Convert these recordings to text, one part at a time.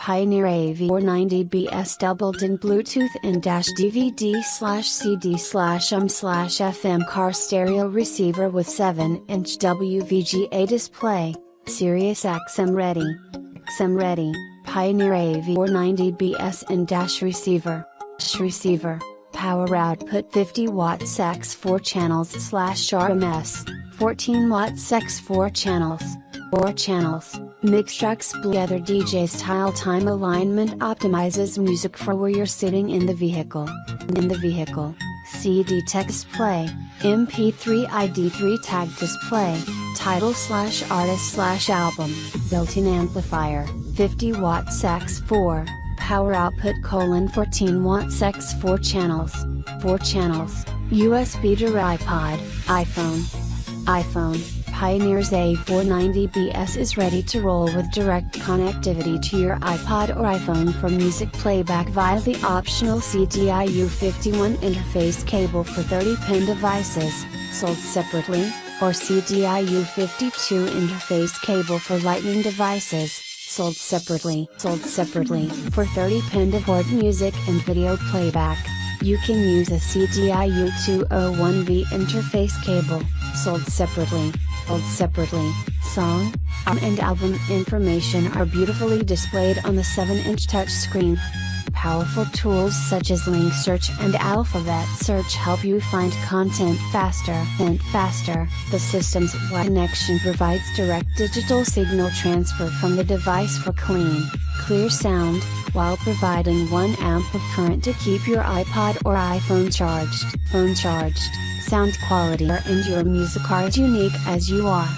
Pioneer AV490BS doubled in Bluetooth and DVD/CD/FM car stereo receiver with 7-inch WVGA display, Sirius XM ready. XM ready, Pioneer AV490BS and receiver. Receiver, power output 50 watts x 4 channels /RMS, 14 watts x 4 channels. 4 channels. Mixtrax Together DJ style time alignment optimizes music for where you're sitting in the vehicle. CD tech display, MP3 ID3 tag display, title/artist/album, built-in amplifier, 50 watts x 4, power output 14 watts x 4 channels, 4 channels, USB to iPod, iPhone. Pioneer's A490BS is ready to roll with direct connectivity to your iPod or iPhone for music playback via the optional CDIU51 interface cable for 30-pin devices, sold separately, or CDIU52 interface cable for Lightning devices, sold separately. For 30-pin record music and video playback, you can use a CDIU201V interface cable, sold separately. Song, and album information are beautifully displayed on the 7-inch touchscreen. Powerful tools such as link search and alphabet search help you find content faster. The system's Wi-Fi connection provides direct digital signal transfer from the device for clear sound, while providing 1 amp of current to keep your iPod or iPhone charged. Sound quality and your music are as unique as you are.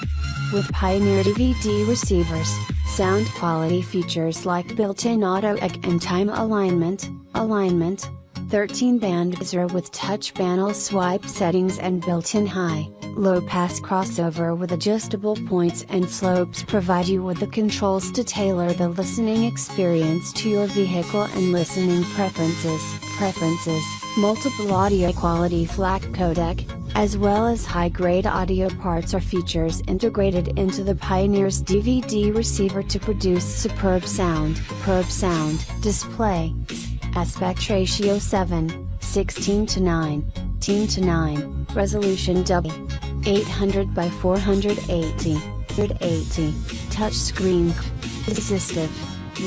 With Pioneer DVD receivers, sound quality features like built-in auto EQ and time alignment, 13-band buzzer with touch panel swipe settings and built-in high-low-pass crossover with adjustable points and slopes provide you with the controls to tailor the listening experience to your vehicle and listening preferences. Multiple audio quality FLAC codec, as well as high-grade audio parts are features integrated into the Pioneer's DVD receiver to produce superb sound. Display aspect ratio 7:16:9, resolution W800 by 480, touchscreen, resistive,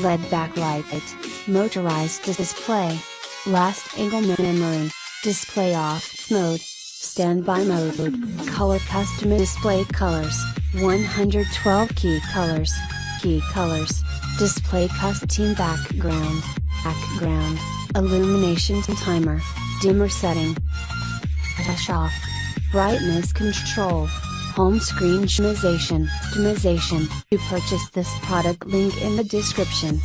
LED backlight, motorized display, last angle memory, display off mode, standby mode, color custom display colors, 112 key colors, display custom background, illumination timer, dimmer setting, touch off, brightness control, home screen customization. To purchase this product, link in the description.